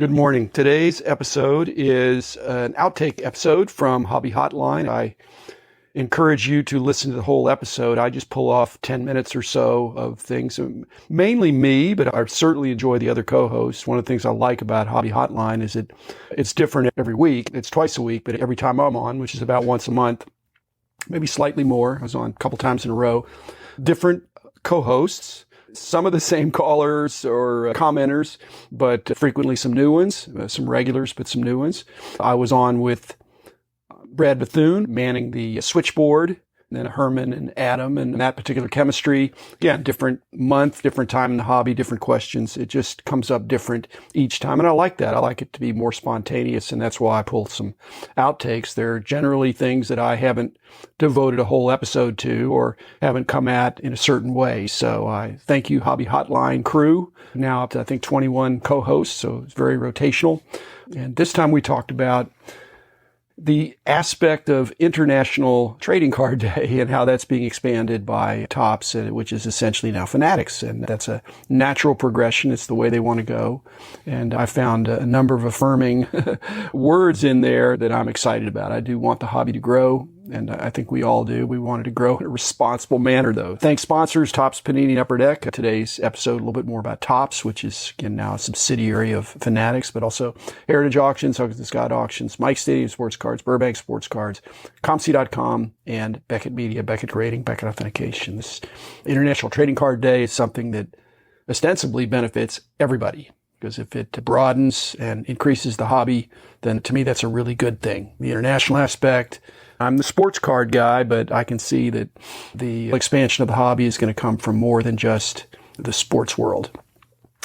Good morning. Today's episode is an outtake episode from Hobby Hotline. I encourage you to listen to the whole episode. I just pull off 10 minutes or so of things, mainly me, but I certainly enjoy the other co-hosts. One of the things I like about Hobby Hotline is it's different every week. It's twice a week, but every time I'm on, which is about once a month, maybe slightly more. I was on a couple times in a row. Different co-hosts. Some of the same callers or commenters, but frequently some new ones, some regulars, but some new ones. I was on with Brad Bethune manning the switchboard, and then Herman and Adam and that particular chemistry. Again, different month, different time in the hobby, different questions. It just comes up different each time. And I like that. I like it to be more spontaneous. And that's why I pull some outtakes. They're generally things that I haven't devoted a whole episode to or haven't come at in a certain way. So I thank you, Hobby Hotline crew. Now up to, I think, 21 co-hosts. So it's very rotational. And this time we talked about the aspect of International Trading Card Day and how that's being expanded by Topps, which is essentially now Fanatics. And that's a natural progression. It's the way they want to go. And I found a number of affirming words in there that I'm excited about. I do want the hobby to grow. And I think we all do. We want it to grow in a responsible manner, though. Thanks, sponsors, Topps, Panini, and Upper Deck. Today's episode, a little bit more about Topps, which is, again, now a subsidiary of Fanatics, but also Heritage Auctions, Huggins and Scott Auctions, Mike Stadium Sports Cards, Burbank Sports Cards, ComC.com, and Beckett Media, Beckett Grading, Beckett Authentication. This International Trading Card Day is something that ostensibly benefits everybody. Because if it broadens and increases the hobby, then to me, that's a really good thing. The international aspect, I'm the sports card guy, but I can see that the expansion of the hobby is going to come from more than just the sports world.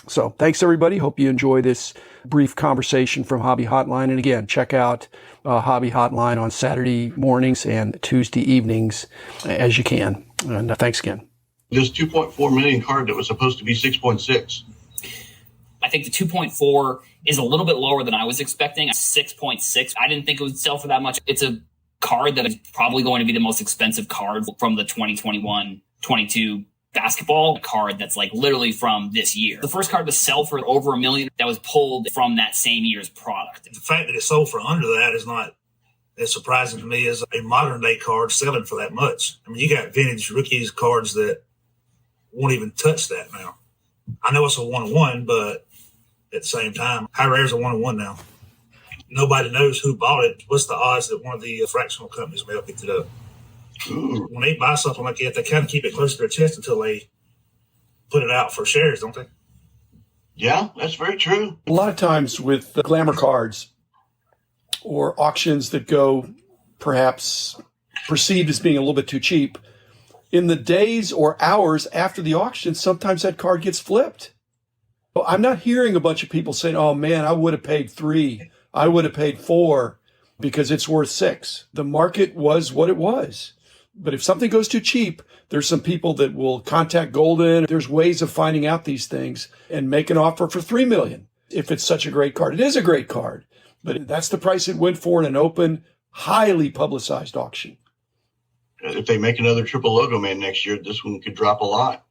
So thanks, everybody. Hope you enjoy this brief conversation from Hobby Hotline. And again, check out Hobby Hotline on Saturday mornings and Tuesday evenings as you can. And thanks again. This 2.4 million card that was supposed to be 6.6. I think the 2.4 is a little bit lower than I was expecting. 6.6. I didn't think it would sell for that much. It's a card that is probably going to be the most expensive card from the 2021-22 basketball card that's like literally from this year. The first card to sell for over $1 million that was pulled from that same year's product. The fact that it sold for under that is not as surprising to me as a modern day card selling for that much. I mean, you got vintage rookies cards that won't even touch that now. I know it's a 1-on-1, but at the same time, how rare is a 1-on-1 now? Nobody knows who bought it. What's the odds that one of the fractional companies may have picked it up? Ooh. When they buy something like that, they kind of keep it close to their chest until they put it out for shares, don't they? Yeah, that's very true. A lot of times with glamour cards or auctions that go perhaps perceived as being a little bit too cheap, in the days or hours after the auction, sometimes that card gets flipped. Well, I'm not hearing a bunch of people saying, oh man, I would have paid $3. I would have paid $4 because it's worth $6. The market was what it was. But if something goes too cheap, there's some people that will contact Golden. There's ways of finding out these things and make an offer for $3 million. If it's such a great card, it is a great card, but that's the price it went for in an open, highly publicized auction. If they make another triple logo man next year, this one could drop a lot.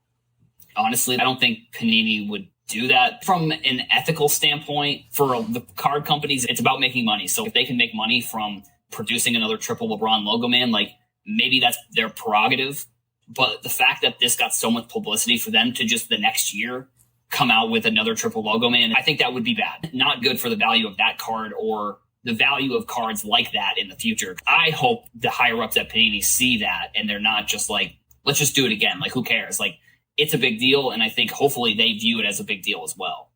Honestly, I don't think Panini would do that. From an ethical standpoint, for the card companies, it's about making money. So if they can make money from producing another triple LeBron logo man, like maybe that's their prerogative. But the fact that this got so much publicity for them to just the next year come out with another triple logo man, I think that would be bad. Not good for the value of that card or the value of cards like that in the future. I hope the higher ups at Panini see that and they're not just like, let's just do it again. Like, who cares? Like, it's a big deal, and I think hopefully they view it as a big deal as well.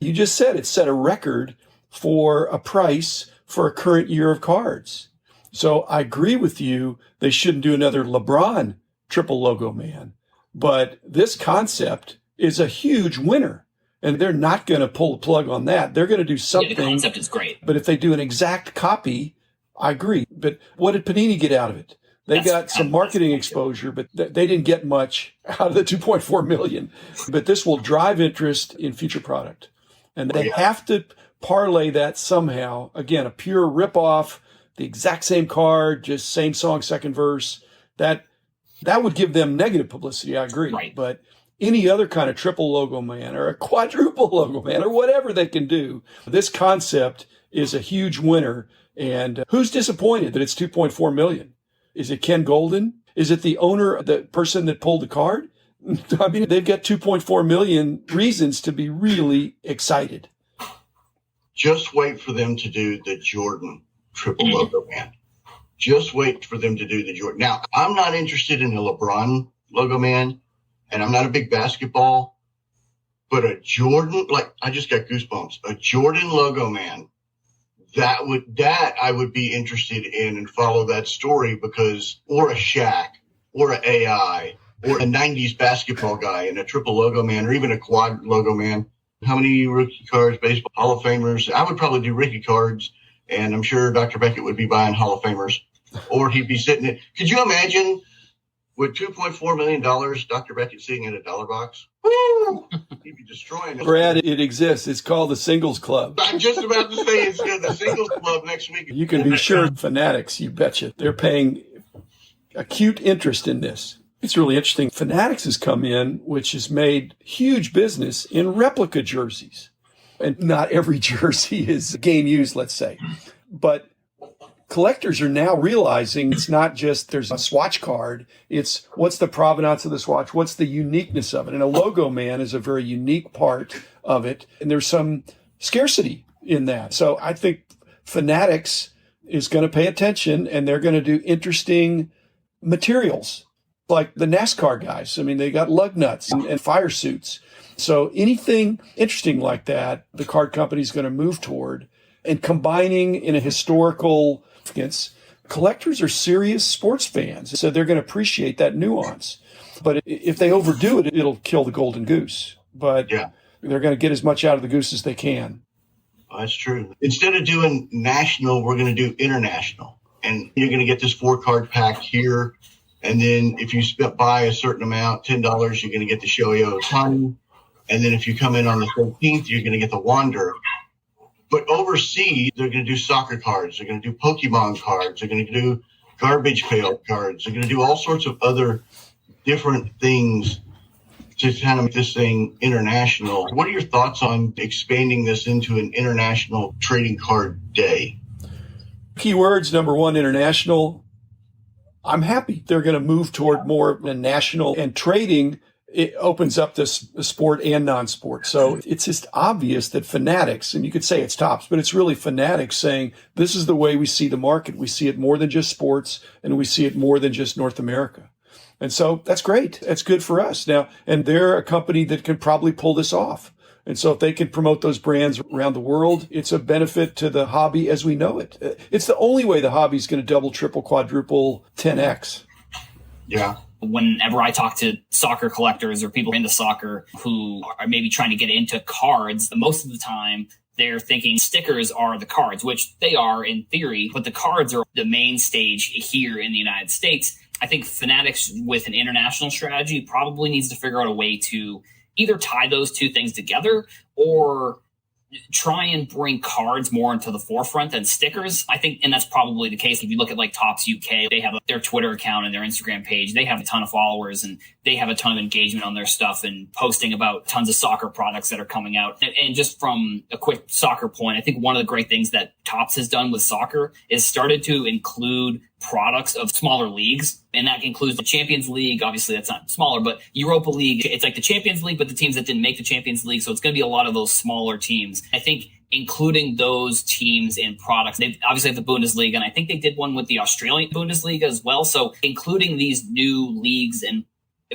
You just said it set a record for a price for a current year of cards. So I agree with you. They shouldn't do another LeBron triple logo man. But this concept is a huge winner. And they're not going to pull the plug on that. They're going to do something. Yeah, the concept is great. But if they do an exact copy, I agree. But what did Panini get out of it? They got some marketing exposure, but they didn't get much out of the 2.4 million. But this will drive interest in future product. And they have to parlay that somehow. Again, a pure ripoff, the exact same card, just same song, second verse. That would give them negative publicity, I agree. Right. But any other kind of triple logo man or a quadruple logo man or whatever they can do. This concept is a huge winner. And who's disappointed that it's 2.4 million? Is it Ken Golden? Is it the owner, the person that pulled the card? I mean, they've got 2.4 million reasons to be really excited. Just wait for them to do the Jordan triple logo man. Just wait for them to do the Jordan. Now, I'm not interested in a LeBron logo man, and I'm not a big basketball, but a Jordan, like I just got goosebumps, a Jordan logo man, that I would be interested in and follow that story because, or a Shaq, or an AI, or a 90s basketball guy and a triple logo man, or even a quad logo man. How many rookie cards, baseball, Hall of Famers? I would probably do rookie cards, and I'm sure Dr. Beckett would be buying Hall of Famers, or he'd be sitting at, could you imagine with $2.4 million, Dr. Beckett sitting in a dollar box? Woo! He'd be destroying it. Brad, it exists. It's called the Singles Club. I'm just about to say it's the Singles Club next week. You can be sure Fanatics, you betcha, they're paying acute interest in this. It's really interesting. Fanatics has come in, which has made huge business in replica jerseys. And not every jersey is game used, let's say. But collectors are now realizing it's not just there's a swatch card. It's what's the provenance of the swatch? What's the uniqueness of it? And a logo man is a very unique part of it. And there's some scarcity in that. So I think Fanatics is going to pay attention and they're going to do interesting materials like the NASCAR guys. I mean, they got lug nuts and fire suits. So anything interesting like that, the card company is going to move toward and combining in a historical significance. Collectors are serious sports fans, so they're going to appreciate that nuance. But if they overdo it, it'll kill the golden goose. But yeah, they're going to get as much out of the goose as they can. Oh, that's true. Instead of doing national, we're going to do international. And you're going to get this 4-card pack here. And then if you buy a certain amount, $10, you're going to get the Shohei Ohtani. And then if you come in on the 13th, you're going to get the Wander. But overseas, they're going to do soccer cards. They're going to do Pokemon cards. They're going to do garbage pail cards. They're going to do all sorts of other different things to kind of make this thing international. What are your thoughts on expanding this into an international trading card day? Keywords, number one, international. I'm happy they're going to move toward more of a national, and trading, it opens up this sport and non-sport. So it's just obvious that Fanatics, and you could say it's Topps, but it's really Fanatics saying this is the way we see the market. We see it more than just sports, and we see it more than just North America. And so that's great. That's good for us now. And they're a company that can probably pull this off. And so if they can promote those brands around the world, it's a benefit to the hobby as we know it. It's the only way the hobby is going to double, triple, quadruple, 10x. Yeah. Whenever I talk to soccer collectors or people into soccer who are maybe trying to get into cards, most of the time they're thinking stickers are the cards, which they are in theory, but the cards are the main stage here in the United States. I think Fanatics with an international strategy probably needs to figure out a way to either tie those two things together or try and bring cards more into the forefront than stickers. I think, and that's probably the case. If you look at like Topps UK, they have their Twitter account and their Instagram page. They have a ton of followers and they have a ton of engagement on their stuff and posting about tons of soccer products that are coming out. And just from a quick soccer point, I think one of the great things that Topps has done with soccer is started to include products of smaller leagues. And that includes the Champions League. Obviously, that's not smaller, but Europa League, it's like the Champions League, but the teams that didn't make the Champions League. So it's going to be a lot of those smaller teams. I think including those teams in products, they obviously have the Bundesliga, and I think they did one with the Australian Bundesliga as well. So including these new leagues and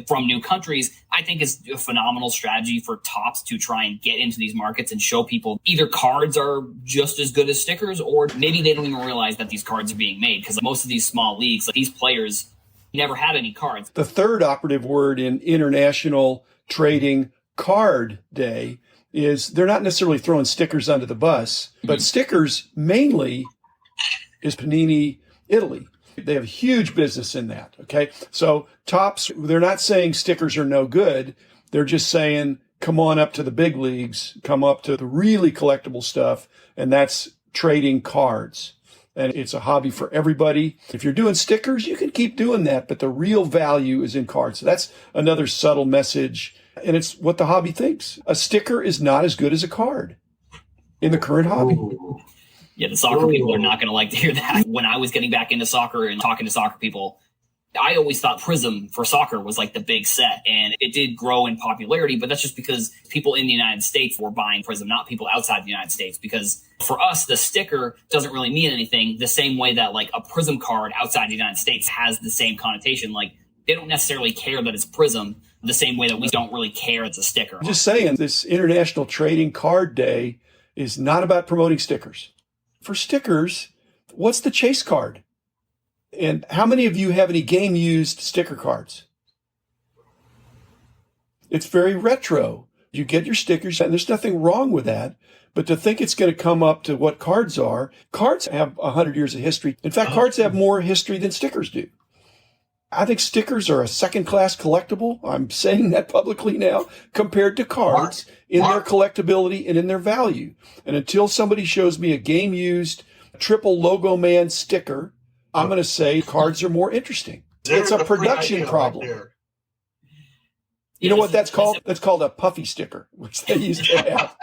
from new countries, I think is a phenomenal strategy for Topps to try and get into these markets and show people either cards are just as good as stickers, or maybe they don't even realize that these cards are being made, because most of these small leagues, like these players never had any cards. The third operative word in international trading card day is they're not necessarily throwing stickers under the bus, but stickers mainly is Panini Italy. They have huge business in that. Okay. So Topps, they're not saying stickers are no good. They're just saying, come on up to the big leagues, come up to the really collectible stuff. And that's trading cards. And it's a hobby for everybody. If you're doing stickers, you can keep doing that, but the real value is in cards. So that's another subtle message. And it's what the hobby thinks. A sticker is not as good as a card in the current hobby. Ooh. Yeah, the soccer people are not going to like to hear that. When I was getting back into soccer and talking to soccer people, I always thought Prism for soccer was like the big set, and it did grow in popularity, but that's just because people in the United States were buying Prism, not people outside the United States. Because for us, the sticker doesn't really mean anything the same way that like a Prism card outside the United States has the same connotation. Like they don't necessarily care that it's Prism the same way that we don't really care it's a sticker. I'm just saying, this International Trading Card Day is not about promoting stickers. For stickers, what's the chase card? And how many of you have any game-used sticker cards? It's very retro. You get your stickers, and there's nothing wrong with that. But to think it's going to come up to what cards have 100 years of history. In fact, cards have more history than stickers do. I think stickers are a second-class collectible. I'm saying that publicly now, compared to cards in their collectability and in their value. And until somebody shows me a game-used triple Logo Man sticker, I'm going to say cards are more interesting. It's a production problem. Right. You know what that's called? That's called a puffy sticker, which they used to have.